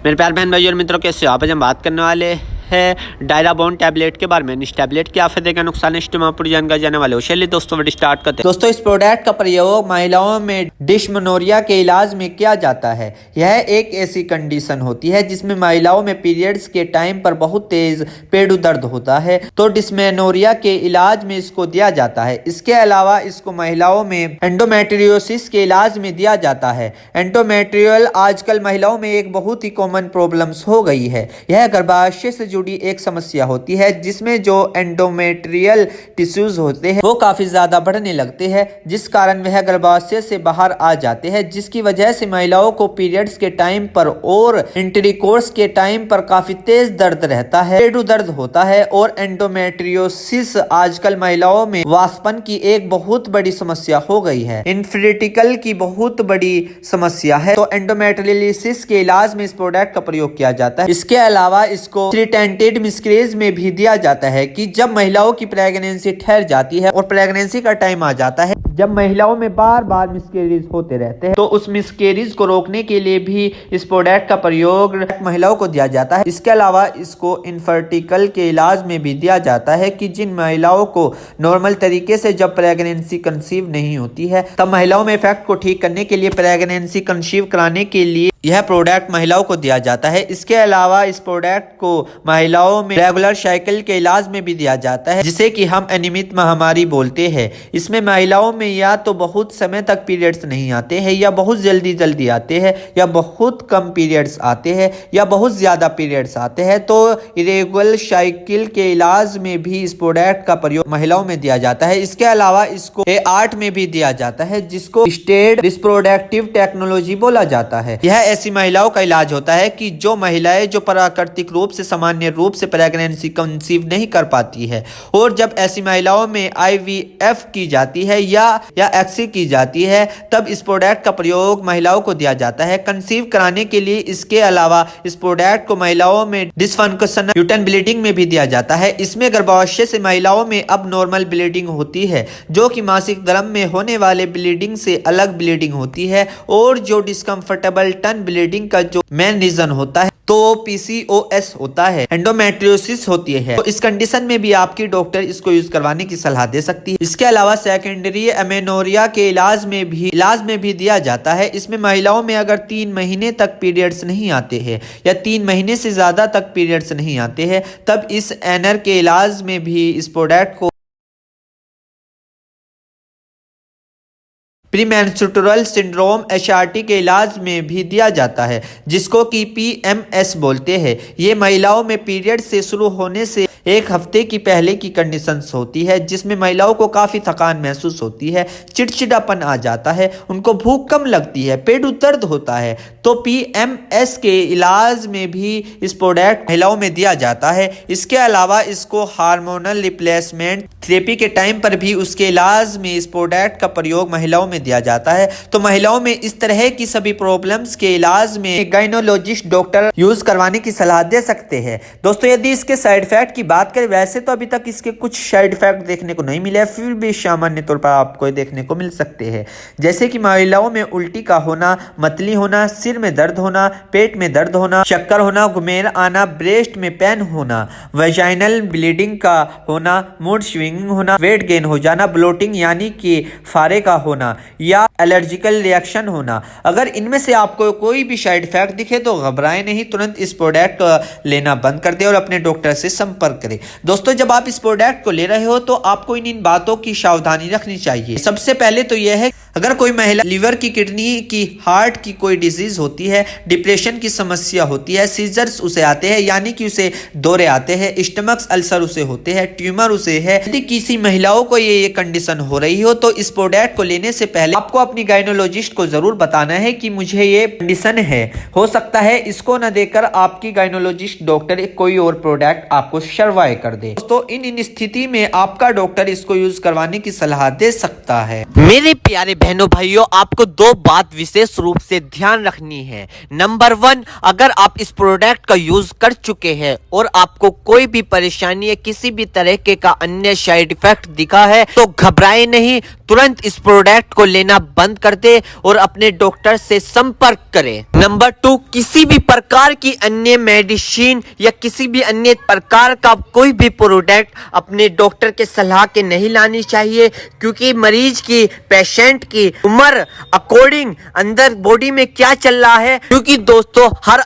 मेरे प्यार बहन भाई और मित्रों, कैसे हो आप? आज हम बात करने वाले हैं डायराबोन टैबलेट के बारे में। इस टैबलेट के फायदे का नुकसान इस में पूरी जानकारी जाने वाले हो। चलिए दोस्तों वीडियो स्टार्ट करते हैं। दोस्तों, इस प्रोडक्ट का प्रयोग महिलाओं में डिस्मेनोरिया के इलाज में किया जाता है। यह एक ऐसी कंडीशन होती है जिसमें महिलाओं में पीरियड्स के टाइम पर बहुत तेज पेट दर्द होता है, तो डिस्मेनोरिया के इलाज में इसको दिया जाता है। इसके अलावा इसको महिलाओं में एंडोमेट्रियोसिस के इलाज में दिया जाता है। एंडोमेट्रियल आजकल महिलाओं में एक बहुत ही कॉमन प्रॉब्लम्स हो गई है। यह गर्भाशय से जुड़ी एक समस्या होती है जिसमें जो एंडोमेट्रियल टिश्यूज होते हैं वो काफी ज्यादा बढ़ने लगते हैं, जिस कारण वह गर्भाशय से बाहर आ जाते हैं, जिसकी वजह से महिलाओं को पीरियड्स के टाइम पर और इंटरकोर्स के टाइम पर काफी तेज दर्द रहता है, पेट दर्द होता है। और एंडोमेट्रियोसिस आजकल महिलाओं में वाष्पन की एक बहुत बड़ी समस्या हो गई है, इनफर्टिलिटी की बहुत बड़ी समस्या है। तो एंडोमेट्रियोसिस के इलाज में इस प्रोडक्ट का प्रयोग किया जाता है। इसके अलावा इसको टेंटेड मिसकैरेज में भी दिया जाता है कि जब महिलाओं की प्रेगनेंसी ठहर जाती है और प्रेगनेंसी का टाइम आ जाता है, जब महिलाओं में बार बार मिसकैरेज होते रहते हैं, तो उस मिसकैरेज को रोकने के लिए भी इस प्रोडक्ट का प्रयोग महिलाओं को दिया जाता है। इसके अलावा इसको इनफर्टिलिटी के इलाज में भी दिया जाता है कि जिन महिलाओं को नॉर्मल तरीके से जब प्रेगनेंसी कंसीव नहीं होती है, तब महिलाओं में इफेक्ट को ठीक करने के लिए, प्रेगनेंसी कंसीव कराने के लिए यह प्रोडक्ट महिलाओं को दिया जाता है। इसके अलावा इस प्रोडक्ट को महिलाओं में रेगुलर साइकिल के इलाज में भी दिया जाता है, जिसे कि हम अनियमित महामारी बोलते हैं। इसमें महिलाओं में या तो बहुत समय तक पीरियड्स नहीं आते हैं, या बहुत जल्दी आते हैं, या बहुत कम पीरियड्स आते हैं, या बहुत ज्यादा पीरियड्स आते हैं। तो इरेगुलर साइकिल के इलाज में भी इस प्रोडक्ट का प्रयोग महिलाओं में दिया जाता है। इसके अलावा इसको आर्ट में भी दिया जाता है, जिसको स्टेड रिप्रोडक्टिव टेक्नोलॉजी बोला जाता है। यह ऐसी महिलाओं का इलाज होता है कि जो महिलाएं जो प्राकृतिक रूप से सामान्य रूप से प्रेगनेंसी कंसीव नहीं कर पाती है, और जब ऐसी महिलाओं में IVF की जाती है या एक्सी की जाती है, तब इस प्रोडक्ट का प्रयोग महिलाओं को दिया जाता है कंसीव कराने के लिए। इसके अलावा इस प्रोडक्ट को महिलाओं में डिसफंक्शनल यूटेराइन ब्लीडिंग में भी दिया जाता है। इसमें गर्भाशय से महिलाओं में अब नॉर्मल ब्लीडिंग होती है, जो कि मासिक धर्म में होने वाले ब्लीडिंग से अलग ब्लीडिंग होती है, और जो डिस्कम्फर्टेबल टन ब्लीडिंग का जो मेन रीजन होता है तो PCOS होता है, एंडोमेट्रियोसिस होती है। तो इस कंडीशन में भी आपकी डॉक्टर इसको यूज करवाने की सलाह दे सकती है। इसके अलावा सेकेंडरी एमेनोरिया के इलाज में भी दिया जाता है। इसमें महिलाओं में अगर 3 महीने तक पीरियड्स नहीं आते हैं, या 3 महीने से ज्यादा तक पीरियड्स नहीं आते हैं, तब इस एनर के इलाज में भी इस प्रोडक्ट को प्रीमेंस्ट्रुअल सिंड्रोम HRT के इलाज में भी दिया जाता है, जिसको कि PMS बोलते हैं। ये महिलाओं में पीरियड से शुरू होने से 1 हफ्ते की पहले की कंडीशंस होती है, जिसमें महिलाओं को काफी थकान महसूस होती है, चिड़चिड़ापन आ जाता है, उनको भूख कम लगती है, पेट दर्द होता है। तो PMS के इलाज में भी इस प्रोडक्ट महिलाओं में दिया जाता है। इसके अलावा इसको हार्मोनल रिप्लेसमेंट थेरेपी के टाइम पर भी उसके इलाज में इस प्रोडक्ट का प्रयोग महिलाओं में दिया जाता है। तो महिलाओं में इस तरह की सभी प्रॉब्लम्स के इलाज में गायनोलॉजिस्ट डॉक्टर यूज करवाने की सलाह दे सकते हैं। दोस्तों, यदि इसके साइड इफेक्ट की बात करें, वैसे तो अभी तक इसके कुछ साइड इफेक्ट देखने को नहीं मिले, फिर भी सामान्य तौर पर आपको देखने को मिल सकते हैं, जैसे कि महिलाओं में उल्टी का होना, मतली होना, सिर में दर्द होना, पेट में दर्द होना, चक्कर होना, घुमेर आना, ब्रेस्ट में पेन होना, वेजाइनल ब्लीडिंग का होना, मूड स्विंगिंग होना, वेट गेन हो जाना, ब्लोटिंग यानी कि फारे का होना, या एलर्जिकल रिएक्शन होना। अगर इनमें से आपको कोई भी साइड इफेक्ट दिखे तो घबराएं नहीं, तुरंत इस प्रोडक्ट लेना बंद कर दे और अपने डॉक्टर से संपर्क करें। दोस्तों, जब आप इस प्रोडक्ट को ले रहे हो तो आपको इन बातों की सावधानी रखनी चाहिए। सबसे पहले तो यह है, अगर कोई महिला लिवर की, किडनी की, हार्ट की कोई डिजीज होती है, डिप्रेशन की समस्या होती है, सीजर्स उसे आते हैं यानी कि उसे दौरे आते हैं, स्टमक अल्सर उसे होते हैं, ट्यूमर उसे है, यदि किसी महिलाओं को ये कंडीशन हो रही हो, तो इस प्रोडक्ट को लेने से पहले आपको अपनी गायनोलॉजिस्ट को जरूर बताना है कि मुझे ये कंडीशन है। हो सकता है इसको न देकर आपकी गायनोलॉजिस्ट डॉक्टर कोई और प्रोडक्ट आपको सर्वाइव कर दे। दोस्तों, इन स्थिति में आपका डॉक्टर इसको यूज करवाने की सलाह दे सकता है। मेरे प्यारे बहनों भाइयों, आपको दो बात विशेष रूप से ध्यान रखनी है। नंबर 1, अगर आप इस प्रोडक्ट का यूज कर चुके हैं और आपको कोई भी परेशानी या किसी भी तरह का अन्य साइड इफेक्ट दिखा है तो घबराए नहीं, तुरंत इस प्रोडक्ट को लेना बंद कर दे और अपने डॉक्टर से संपर्क करें। नंबर 2, किसी भी प्रकार की अन्य मेडिसिन या किसी भी अन्य प्रकार का कोई भी प्रोडक्ट अपने डॉक्टर के सलाह के नहीं लानी चाहिए, क्योंकि मरीज की, पेशेंट की उम्र अकॉर्डिंग अंदर बॉडी में क्या चल रहा है, क्योंकि दोस्तों हर